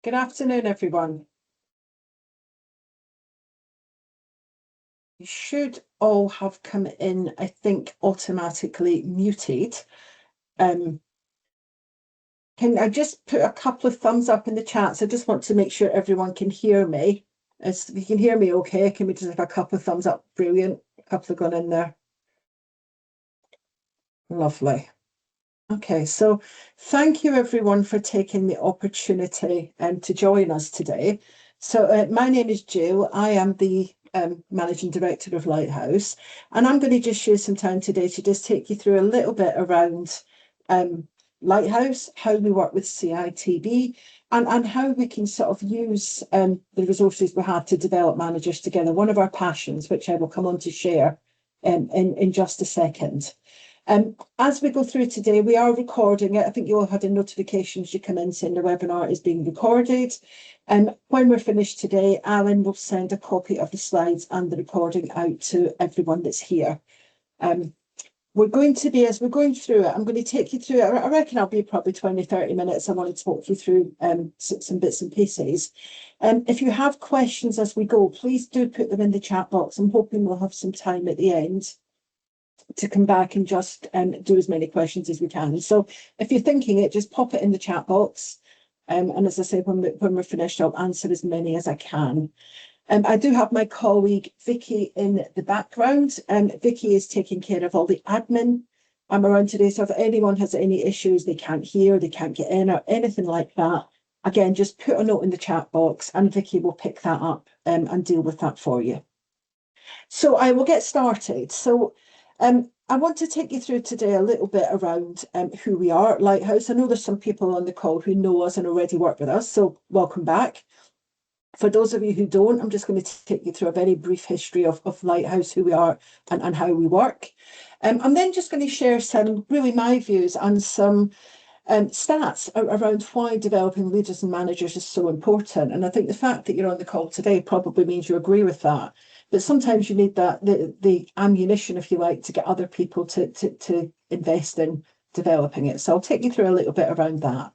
Good afternoon, everyone. You should all have come in, I think, automatically muted. Can I just put a couple of thumbs up in the chat? So I just want to make sure everyone can hear me. If you can hear me okay, can we just have a couple of thumbs up? Brilliant. A couple have gone in there. Lovely. Okay, so thank you everyone for taking the opportunity to join us today. So my name is Gill. I am the Managing Director of Lighthouse, and I'm going to just share some time today to just take you through a little bit around Lighthouse, how we work with CITB, and how we can sort of use the resources we have to develop managers together. One of our passions, which I will come on to share in just a second. As we go through today, we are recording it. I think you all had a notification as you come in saying the webinar is being recorded. When we're finished today, Alan will send a copy of the slides and the recording out to everyone that's here. We're going to be, as we're going through it, I'm going to take you through it. I reckon I'll be probably 20, 30 minutes. I want to talk you through some bits and pieces. If you have questions as we go, please do put them in the chat box. I'm hoping we'll have some time at the end to come back and just do as many questions as we can. So if you're thinking it, just pop it in the chat box. And as I say, when we're finished, I'll answer as many as I can. I do have my colleague Vicky in the background. Vicky is taking care of all the admin. I'm around today, so if anyone has any issues, they can't hear, they can't get in or anything like that, again, just put a note in the chat box and Vicky will pick that up and deal with that for you. So I will get started. So I want to take you through today a little bit around who we are at Lighthouse. I know there's some people on the call who know us and already work with us, so welcome back. For those of you who don't, I'm just going to take you through a very brief history of Lighthouse, who we are and how we work. I'm then just going to share some, really my views and some stats around why developing leaders and managers is so important. And I think the fact that you're on the call today probably means you agree with that. But sometimes you need that the ammunition, if you like, to get other people to invest in developing it. So I'll take you through a little bit around that.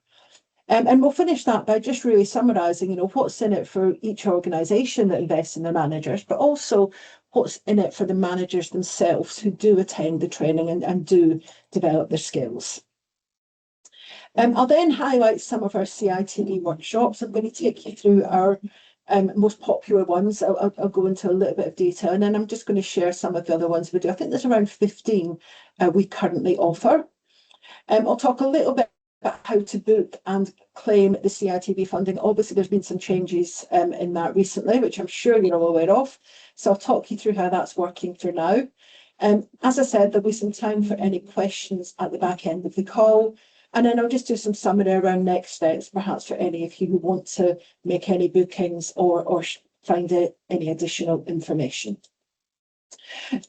And we'll finish that by just really summarising, what's in it for each organisation that invests in their managers, but also what's in it for the managers themselves who do attend the training and do develop their skills. I'll then highlight some of our CITB workshops. I'm going to take you through our most popular ones. I'll go into a little bit of detail, and then I'm just going to share some of the other ones we do. I think there's around 15 we currently offer. I'll talk a little bit about how to book and claim the CITB funding. Obviously, there's been some changes in that recently, which I'm sure you're all aware of. So I'll talk you through how that's working for now. As I said, there'll be some time for any questions at the back end of the call. And then I'll just do some summary around next steps, perhaps for any of you who want to make any bookings or find any additional information.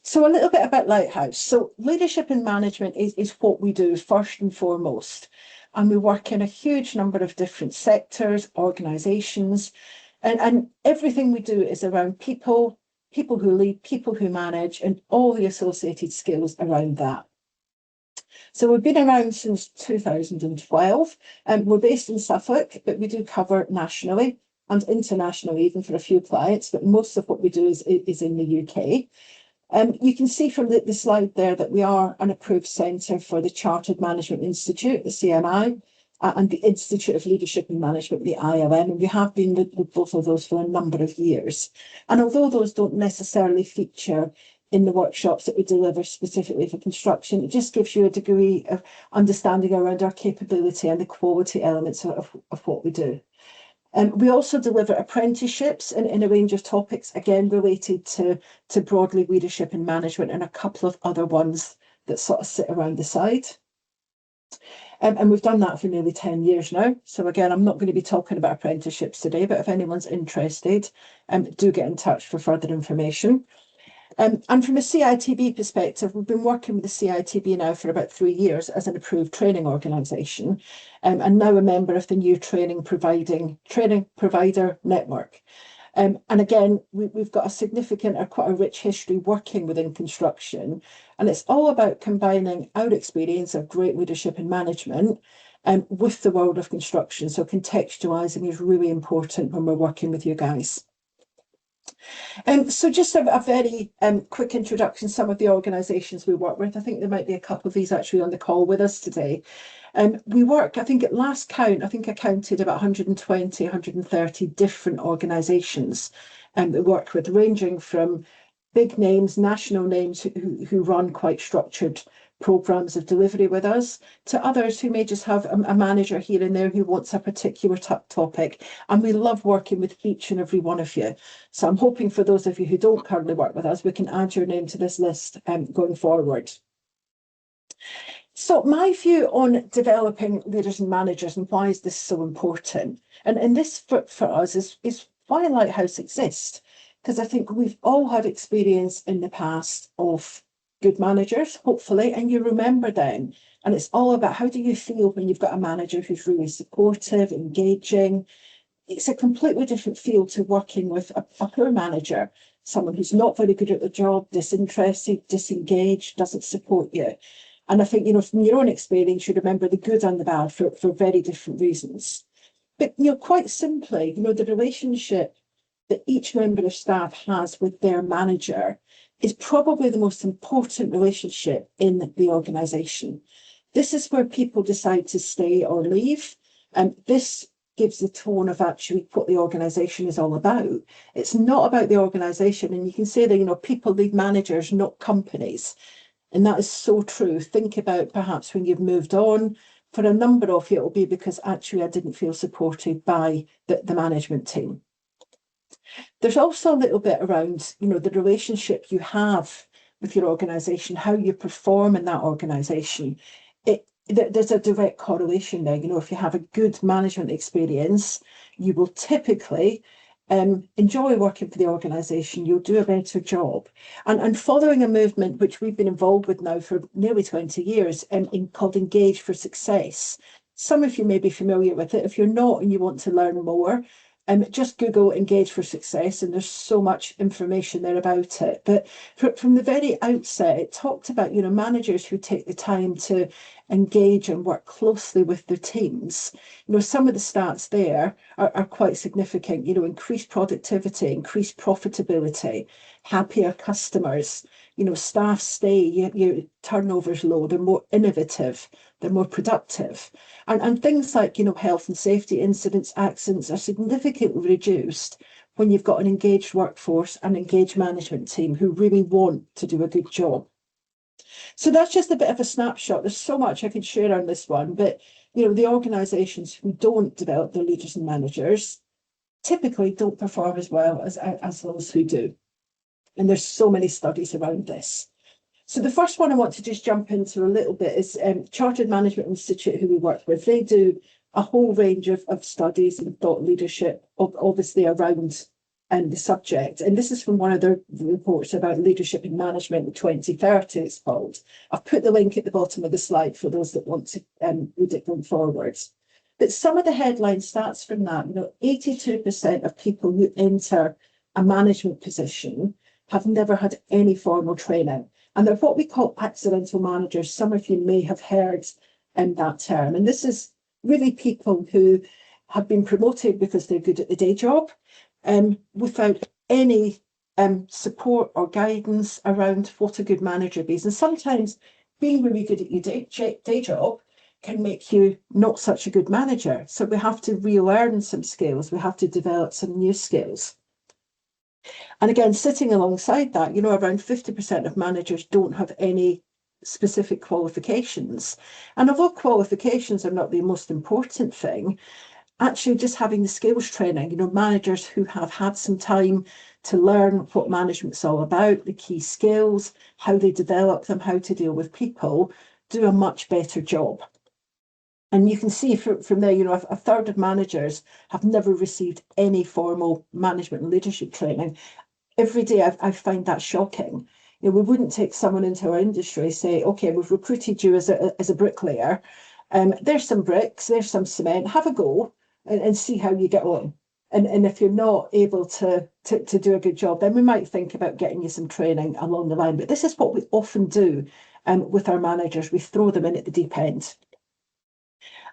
So a little bit about Lighthouse. So leadership and management is what we do first and foremost. And we work in a huge number of different sectors, organisations, and everything we do is around people, people who lead, people who manage, and all the associated skills around that. So we've been around since 2012, and we're based in Suffolk, but we do cover nationally and internationally, even for a few clients, but most of what we do is in the UK. You can see from the slide there that we are an approved centre for the Chartered Management Institute, the CMI, and the Institute of Leadership and Management, the ILM, and we have been with both of those for a number of years. And although those don't necessarily feature in the workshops that we deliver specifically for construction, it just gives you a degree of understanding around our capability and the quality elements of what we do. We also deliver apprenticeships in a range of topics, again, related to broadly leadership and management, and a couple of other ones that sort of sit around the side. And we've done that for nearly 10 years now. So again, I'm not going to be talking about apprenticeships today, but if anyone's interested, do get in touch for further information. And from a CITB perspective, we've been working with the CITB now for about 3 years as an approved training organisation, and now a member of the new training provider network. And again, we've got a significant or quite a rich history working within construction. And it's all about combining our experience of great leadership and management with the world of construction. So contextualizing is really important when we're working with you guys. So just a very quick introduction, some of the organisations we work with. I think there might be a couple of these actually on the call with us today. We work, I think at last count, I counted about 120, 130 different organisations that we work with, ranging from big names, national names who run quite structured programs of delivery with us, to others who may just have a manager here and there who wants a particular topic. And we love working with each and every one of you. So I'm hoping for those of you who don't currently work with us, we can add your name to this list going forward. So my view on developing leaders and managers and why is this so important? And this for us is why Lighthouse exists. Because I think we've all had experience in the past of good managers, hopefully, and you remember them. And it's all about how do you feel when you've got a manager who's really supportive, engaging. It's a completely different feel to working with a poor manager, someone who's not very good at the job, disinterested, disengaged, doesn't support you. And I think, from your own experience, you remember the good and the bad for very different reasons. But, quite simply, the relationship that each member of staff has with their manager is probably the most important relationship in the organisation. This is where people decide to stay or leave. And this gives the tone of actually what the organisation is all about. It's not about the organisation. And you can say that, people lead managers, not companies. And that is so true. Think about perhaps when you've moved on. For a number of you, it'll be because actually I didn't feel supported by the management team. There's also a little bit around, the relationship you have with your organisation, how you perform in that organisation. There's a direct correlation there. If you have a good management experience, you will typically enjoy working for the organisation, you'll do a better job. And following a movement which we've been involved with now for nearly 20 years, called Engage for Success. Some of you may be familiar with it. If you're not and you want to learn more, just Google Engage for Success, and there's so much information there about it. But from the very outset, it talked about, managers who take the time to engage and work closely with their teams. Some of the stats there are quite significant. Increased productivity, increased profitability, happier customers, staff stay, your turnover's low, they're more innovative, they're more productive. And things like, health and safety incidents, accidents are significantly reduced when you've got an engaged workforce and engaged management team who really want to do a good job. So that's just a bit of a snapshot. There's so much I could share on this one, but the organisations who don't develop their leaders and managers typically don't perform as well as those who do. And there's so many studies around this. So the first one I want to just jump into a little bit is Chartered Management Institute, who we work with. They do a whole range of studies and thought leadership, obviously around the subject. And this is from one of their reports about leadership and management in 2030, it's called. I've put the link at the bottom of the slide for those that want to read it going forwards. But some of the headline stats from that, 82% of people who enter a management position have never had any formal training. And they're what we call accidental managers. Some of you may have heard that term. And this is really people who have been promoted because they're good at the day job, without any support or guidance around what a good manager is. And sometimes being really good at your day job can make you not such a good manager. So we have to relearn some skills. We have to develop some new skills. And again, sitting alongside that, around 50% of managers don't have any specific qualifications. And although qualifications are not the most important thing, actually just having the skills training, managers who have had some time to learn what management's all about, the key skills, how they develop them, how to deal with people, do a much better job. And you can see from there, a third of managers have never received any formal management and leadership training. Every day I find that shocking. We wouldn't take someone into our industry, say, okay, we've recruited you as a bricklayer. There's some bricks, there's some cement, have a go and see how you get on. And if you're not able to do a good job, then we might think about getting you some training along the line. But this is what we often do with our managers. We throw them in at the deep end.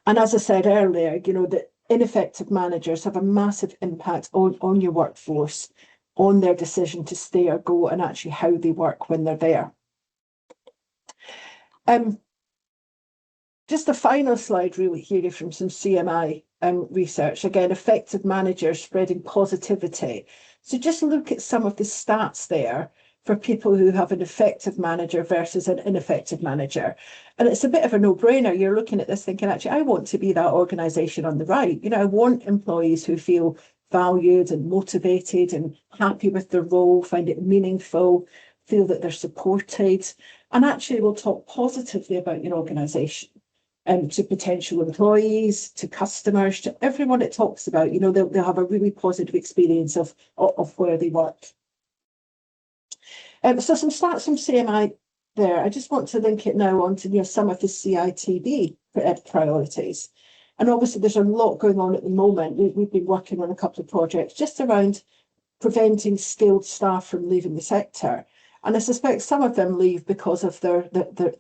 And as I said earlier, that ineffective managers have a massive impact on your workforce, on their decision to stay or go, and actually how they work when they're there. Just a final slide really here from some CMI research. Again, effective managers spreading positivity. So just look at some of the stats there for people who have an effective manager versus an ineffective manager. And it's a bit of a no-brainer. You're looking at this thinking, actually, I want to be that organisation on the right. I want employees who feel valued and motivated and happy with their role, find it meaningful, feel that they're supported, and actually will talk positively about your organisation. To potential employees, to customers, to everyone it talks about, they'll have a really positive experience of where they work. So some stats from CMI there. I just want to link it now onto some of the CITB priorities. And obviously there's a lot going on at the moment. We've been working on a couple of projects just around preventing skilled staff from leaving the sector. And I suspect some of them leave because of their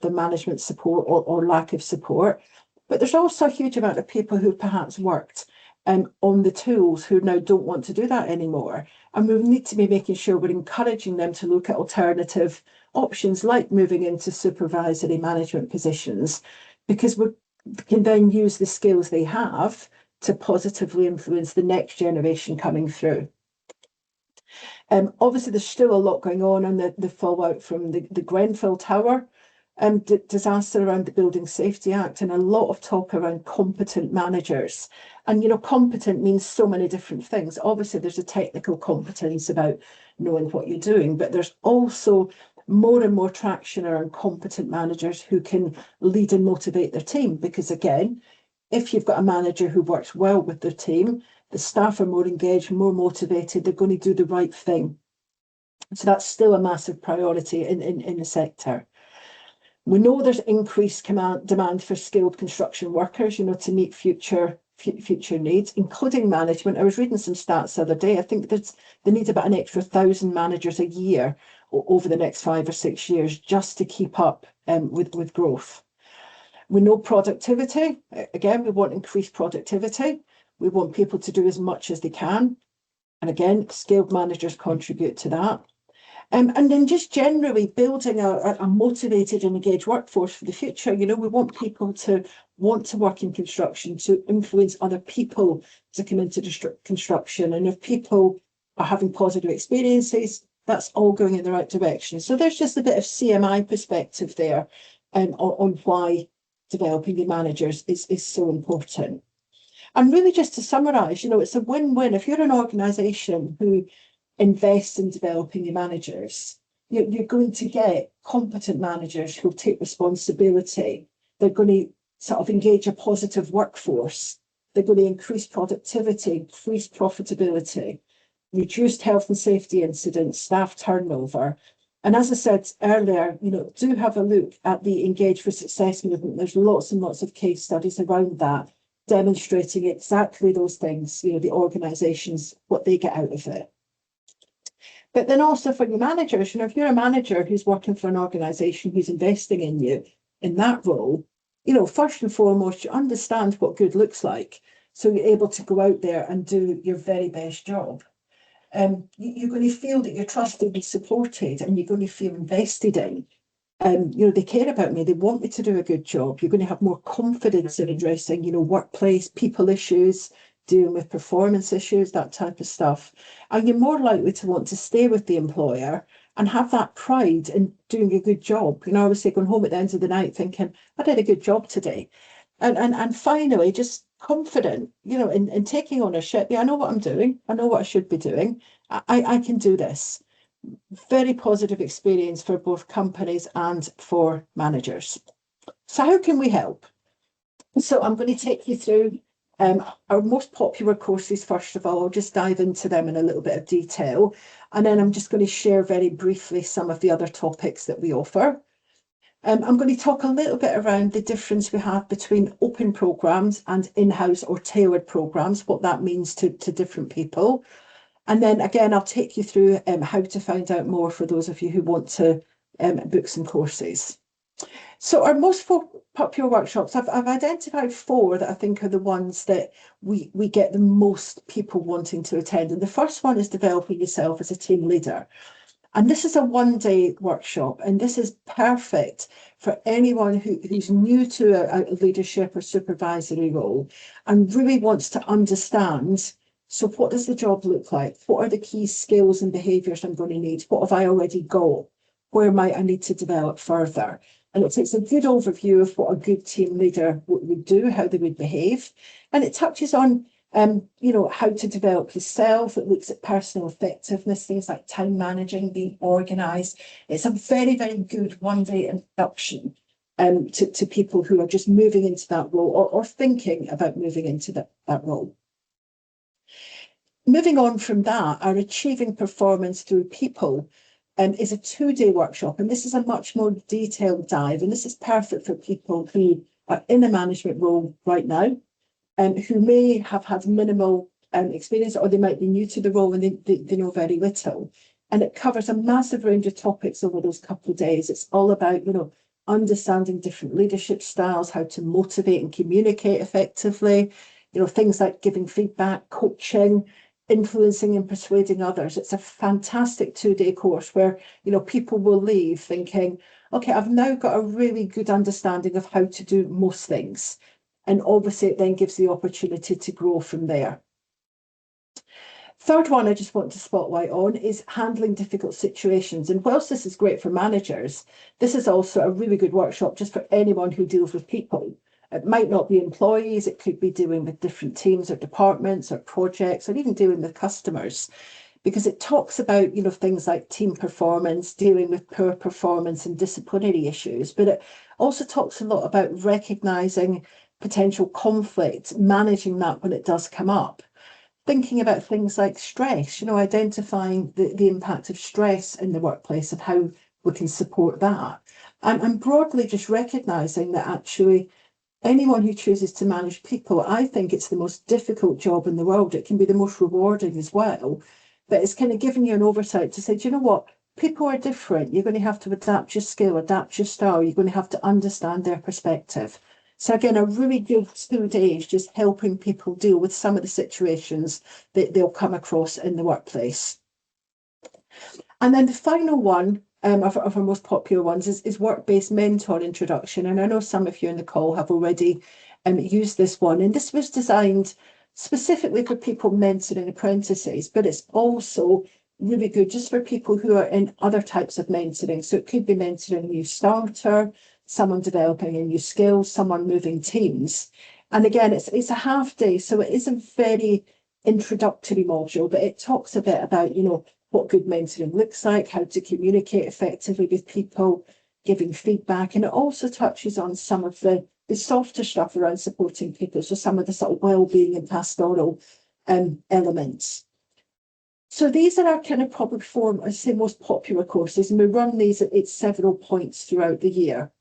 management support or lack of support. But there's also a huge amount of people who perhaps worked on the tools who now don't want to do that anymore. And we need to be making sure we're encouraging them to look at alternative options like moving into supervisory management positions, because we can then use the skills they have to positively influence the next generation coming through. Obviously, there's still a lot going on the fallout from the Grenfell Tower disaster around the Building Safety Act, and a lot of talk around competent managers. And, competent means so many different things. Obviously, there's a technical competence about knowing what you're doing, but there's also more and more traction around competent managers who can lead and motivate their team. Because again, if you've got a manager who works well with their team, the staff are more engaged, more motivated, they're going to do the right thing. So that's still a massive priority in the sector. We know there's increased demand for skilled construction workers, to meet future needs, including management. I was reading some stats the other day. I think they need about an extra 1,000 managers a year over the next 5 or 6 years just to keep up with growth. We know productivity. Again, we want increased productivity. We want people to do as much as they can. And again, skilled managers contribute to that. And then just generally building a motivated and engaged workforce for the future. We want people to want to work in construction, to influence other people to come into construction. And if people are having positive experiences, that's all going in the right direction. So there's just a bit of CMI perspective there on why developing the managers is so important. And really just to summarise, it's a win-win. If you're an organisation who invest in developing your managers, you're going to get competent managers who'll take responsibility. They're going to sort of engage a positive workforce. They're going to increase productivity, increase profitability, reduced health and safety incidents, staff turnover. And as I said earlier, do have a look at the Engage for Success movement. There's lots and lots of case studies around that, demonstrating exactly those things, the organisations, what they get out of it. But then also for your managers, if you're a manager who's working for an organisation who's investing in you in that role, first and foremost, you understand what good looks like. So you're able to go out there and do your very best job. You're going to feel that you're trusted and supported, and you're going to feel invested in. They care about me. They want me to do a good job. You're going to have more confidence in addressing, workplace, people issues, dealing with performance issues, that type of stuff. And you're more likely to want to stay with the employer and have that pride in doing a good job. I would say going home at the end of the night thinking, I did a good job today. And finally, just confident, in taking ownership. Yeah, I know what I'm doing. I know what I should be doing. I can do this. Very positive experience for both companies and for managers. So how can we help? So I'm going to take you through our most popular courses. First of all, I'll just dive into them in a little bit of detail. And then I'm just going to share very briefly some of the other topics that we offer. I'm going to talk a little bit around the difference we have between open programmes and in-house or tailored programmes, what that means to different people. And then again, I'll take you through how to find out more for those of you who want to book some courses. So our most popular workshops, I've identified 4 that I think are the ones that we get the most people wanting to attend. And the first one is developing yourself as a team leader. And this is a one-day workshop, and this is perfect for anyone who's new to a leadership or supervisory role and really wants to understand, so what does the job look like? What are the key skills and behaviours I'm going to need? What have I already got? Where might I need to develop further? And it takes a good overview of what a good team leader would do, how they would behave. And it touches on how to develop yourself. It looks at personal effectiveness, things like time managing, being organised. It's a very, very good one-day introduction to people who are just moving into that role or thinking about moving into that role. Moving on from that, our Achieving Performance Through People is a 2-day workshop, and this is a much more detailed dive, and this is perfect for people who are in a management role right now, who may have had minimal experience, or they might be new to the role and they know very little. And it covers a massive range of topics over those couple of days. It's all about, understanding different leadership styles, how to motivate and communicate effectively, things like giving feedback, coaching, influencing and persuading others. It's a fantastic 2-day course where, people will leave thinking, okay, I've now got a really good understanding of how to do most things. And obviously it then gives the opportunity to grow from there. Third one I just want to spotlight on is handling difficult situations. And whilst this is great for managers, this is also a really good workshop just for anyone who deals with people. It might not be employees, it could be dealing with different teams or departments or projects, or even dealing with customers, because it talks about, things like team performance, dealing with poor performance and disciplinary issues. But it also talks a lot about recognising potential conflict, managing that when it does come up, thinking about things like stress, identifying the impact of stress in the workplace and how we can support that. And broadly just recognising that actually anyone who chooses to manage people, I think it's the most difficult job in the world. It can be the most rewarding as well, but it's kind of giving you an oversight to say, do you know what? People are different. You're going to have to adapt your skill, adapt your style. You're going to have to understand their perspective. So again, a really good 2 days just helping people deal with some of the situations that they'll come across in the workplace. And then the final one of our most popular ones is work-based mentor introduction. And I know some of you in the call have already used this one. And this was designed specifically for people mentoring apprentices, but it's also really good just for people who are in other types of mentoring. So it could be mentoring a new starter, someone developing a new skill, someone moving teams. And again, it's a half day, so it is a very introductory module, but it talks a bit about, what good mentoring looks like, how to communicate effectively with people, giving feedback. And it also touches on some of the softer stuff around supporting people, so some of the sort of well-being and pastoral elements. So these are our kind of probably 4, I'd say, most popular courses, and we run these at several points throughout the year.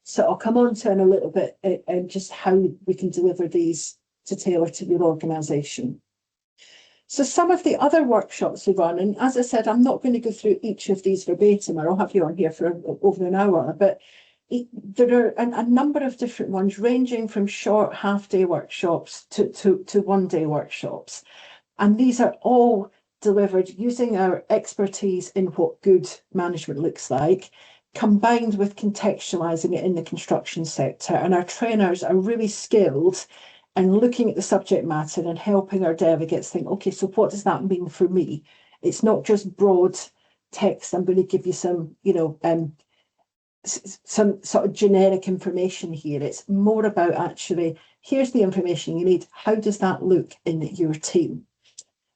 So I'll come on to in a little bit and just how we can deliver these to tailor to your organisation. So some of the other workshops we run, and as I said, I'm not going to go through each of these verbatim, or I'll have you on here for over an hour, but there are a number of different ones ranging from short half-day workshops to one-day workshops. And these are all delivered using our expertise in what good management looks like, combined with contextualising it in the construction sector. And our trainers are really skilled in looking at the subject matter and helping our delegates think, okay, so what does that mean for me? It's not just broad text. I'm going to give you some, some sort of generic information here. It's more about actually, here's the information you need. How does that look in your team?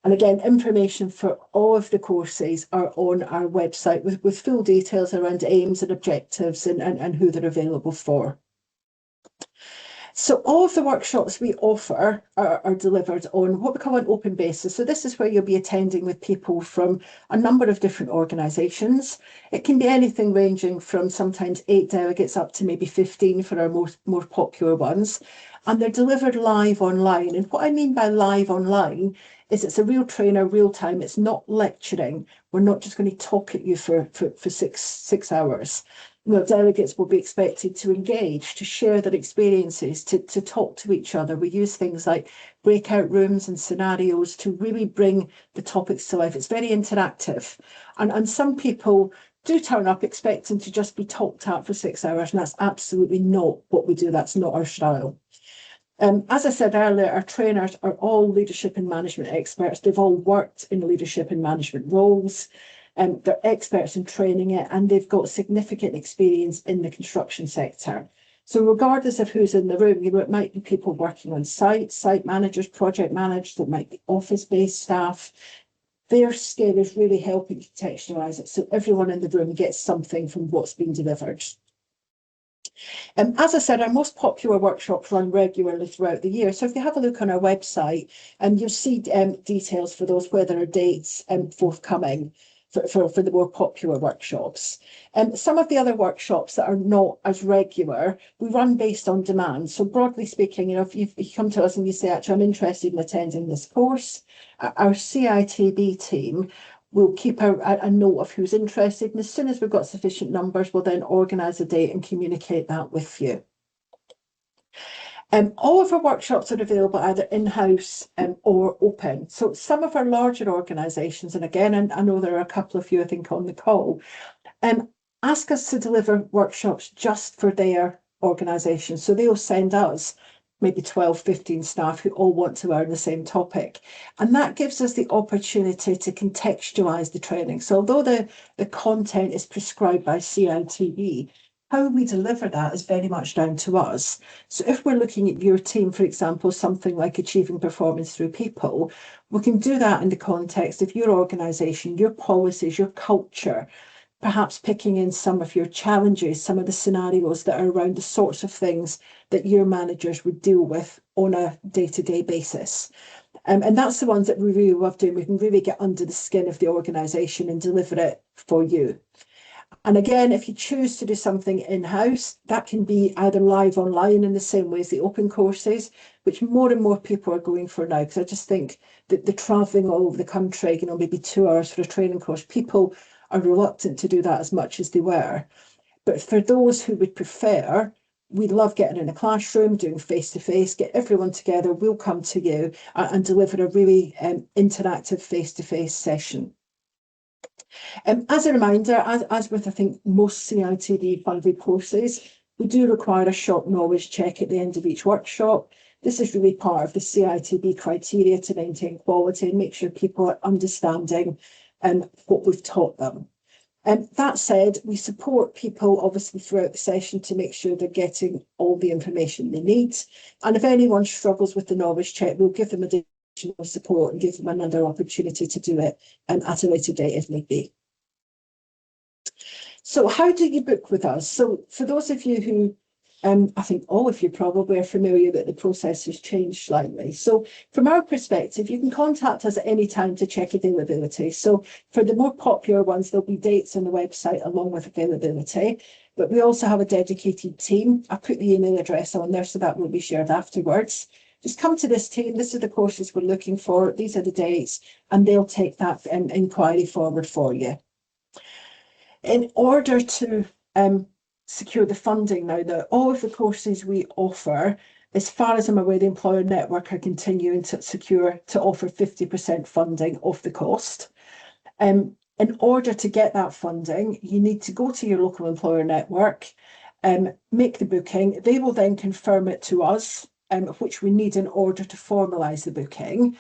And again, information for all of the courses are on our website with full details around aims and objectives and who they're available for. So all of the workshops we offer are delivered on what we call an open basis. So this is where you'll be attending with people from a number of different organisations. It can be anything ranging from sometimes 8 delegates up to maybe 15 for our more popular ones. And they're delivered live online. And what I mean by live online is it's a real trainer, real time. It's not lecturing. We're not just going to talk at you for six hours. Delegates will be expected to engage, to share their experiences, to talk to each other. We use things like breakout rooms and scenarios to really bring the topics to life. It's very interactive. And some people do turn up expecting to just be talked at for 6 hours, and that's absolutely not what we do. That's not our style. As I said earlier, our trainers are all leadership and management experts. They've all worked in leadership and management roles. They're experts in training it, and they've got significant experience in the construction sector. So regardless of who's in the room, it might be people working on site managers, project managers, it might be office-based staff. Their skill is really helping contextualise it so everyone in the room gets something from what's been delivered. As I said, our most popular workshops run regularly throughout the year. So if you have a look on our website, you'll see details for those, where there are dates forthcoming for the more popular workshops. Some of the other workshops that are not as regular, we run based on demand. So broadly speaking, if you come to us and you say, actually, I'm interested in attending this course, our CITB team will keep a note of who's interested, and as soon as we've got sufficient numbers, we'll then organise a date and communicate that with you. All of our workshops are available either in-house or open. So some of our larger organisations, and again, I know there are a couple of you, I think, on the call, ask us to deliver workshops just for their organisation. So they'll send us maybe 12, 15 staff who all want to learn the same topic. And that gives us the opportunity to contextualise the training. So although the content is prescribed by CITB, how we deliver that is very much down to us. So if we're looking at your team, for example, something like achieving performance through people, we can do that in the context of your organisation, your policies, your culture, perhaps picking in some of your challenges, some of the scenarios that are around the sorts of things that your managers would deal with on a day-to-day basis. And that's the ones that we really love doing. We can really get under the skin of the organisation and deliver it for you. And again, if you choose to do something in-house, that can be either live online in the same way as the open courses, which more and more people are going for now, because I just think that the travelling all over the country, maybe 2 hours for a training course, people are reluctant to do that as much as they were. But for those who would prefer, we love getting in a classroom, doing face-to-face, get everyone together, we'll come to you and deliver a really interactive face-to-face session. As a reminder, as with I think most CITB funded courses, we do require a short knowledge check at the end of each workshop. This is really part of the CITB criteria to maintain quality and make sure people are understanding what we've taught them. That said, we support people obviously throughout the session to make sure they're getting all the information they need. And if anyone struggles with the knowledge check, we'll give them additional support and give them another opportunity to do it at a later date if need be. So how do you book with us? So for those of you who I think all of you probably are familiar that the process has changed slightly. So from our perspective, you can contact us at any time to check availability. So for the more popular ones, there'll be dates on the website along with availability. But we also have a dedicated team. I put the email address on there, so that will be shared afterwards. Just come to this team. This is the courses we're looking for. These are the dates, and they'll take that inquiry forward for you. In order to secure the funding now, that all of the courses we offer, as far as I'm aware, the employer network are continuing to offer 50% funding of the cost. In order to get that funding, you need to go to your local employer network, make the booking. They will then confirm it to us, which we need in order to formalise the booking.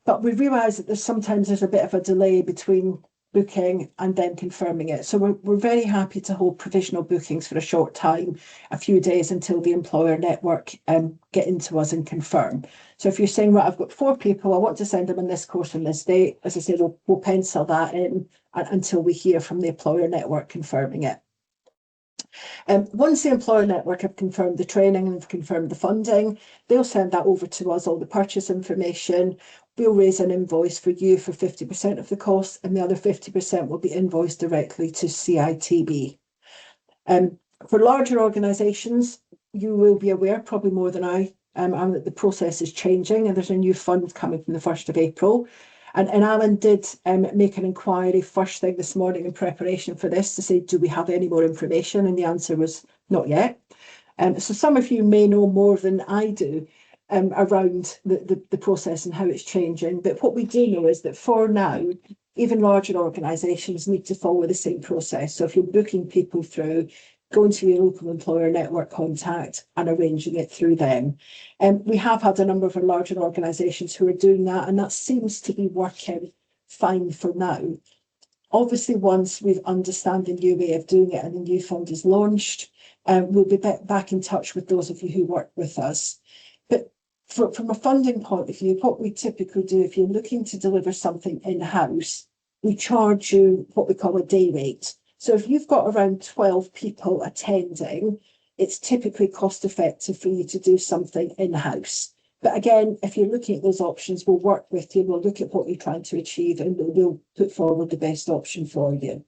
But we realise that sometimes there's a bit of a delay between booking and then confirming it. So we're very happy to hold provisional bookings for a short time, a few days until the employer network get into us and confirm. So if you're saying, right, I've got 4 people, I want to send them on this course on this date, as I said, we'll pencil that in until we hear from the employer network confirming it. Once the employer network have confirmed the training and have confirmed the funding, they'll send that over to us, all the purchase information. We'll raise an invoice for you for 50% of the cost, and the other 50% will be invoiced directly to CITB. For larger organisations, you will be aware, probably more than I am, that the process is changing and there's a new fund coming from the 1st of April. And Alan did make an inquiry first thing this morning in preparation for this to say, do we have any more information? And the answer was not yet. So some of you may know more than I do around the process and how it's changing. But what we do know is that for now, even larger organisations need to follow the same process. So if you're booking people through, going to your local employer network contact and arranging it through them. We have had a number of our larger organisations who are doing that, and that seems to be working fine for now. Obviously, once we understand the new way of doing it and the new fund is launched, we'll be back in touch with those of you who work with us. But from a funding point of view, what we typically do, if you're looking to deliver something in-house, we charge you what we call a day rate. So if you've got around 12 people attending, it's typically cost effective for you to do something in-house. But again, if you're looking at those options, we'll work with you, we'll look at what you're trying to achieve, and we'll put forward the best option for you.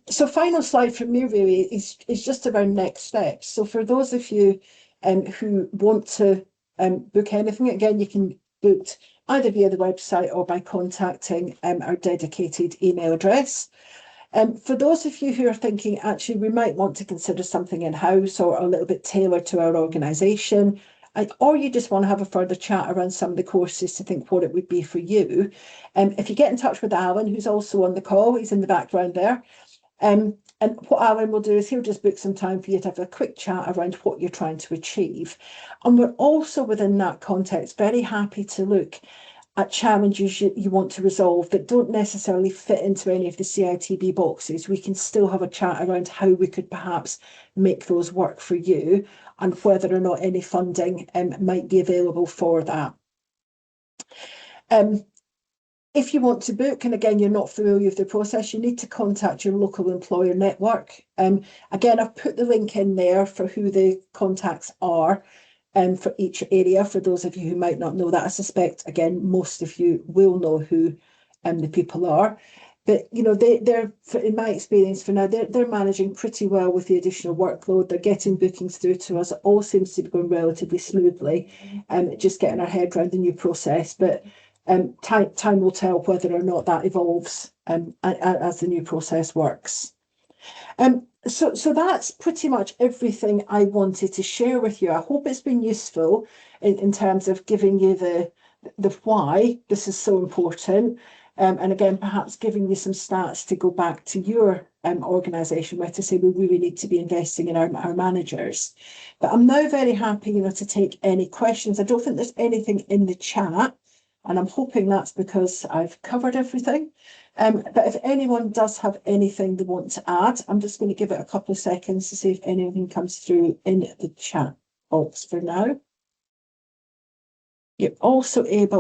So final slide from me really is just around next steps. So for those of you who want to book anything, again, you can book either via the website or by contacting our dedicated email address. For those of you who are thinking, actually, we might want to consider something in-house or a little bit tailored to our organisation, or you just want to have a further chat around some of the courses to think what it would be for you, if you get in touch with Alan, who's also on the call, he's in the background there, and what Alan will do is he'll just book some time for you to have a quick chat around what you're trying to achieve. And we're also, within that context, very happy to look at challenges you want to resolve that don't necessarily fit into any of the CITB boxes. We can still have a chat around how we could perhaps make those work for you and whether or not any funding might be available for that. If you want to book, and again, you're not familiar with the process, you need to contact your local employer network. Again, I've put the link in there for who the contacts are for each area, for those of you who might not know that. I suspect, again, most of you will know who the people are. But, you know, they're in my experience for now, they're managing pretty well with the additional workload. They're getting bookings through to us. It all seems to be going relatively smoothly, just getting our head around the new process. But time will tell whether or not that evolves as the new process works. So that's pretty much everything I wanted to share with you. I hope it's been useful in terms of giving you the why this is so important. And again, perhaps giving you some stats to go back to your organisation with to say we really need to be investing in our managers. But I'm now very happy, you know, to take any questions. I don't think there's anything in the chat, and I'm hoping that's because I've covered everything. But if anyone does have anything they want to add, I'm just going to give it a couple of seconds to see if anything comes through in the chat box for now. You're also able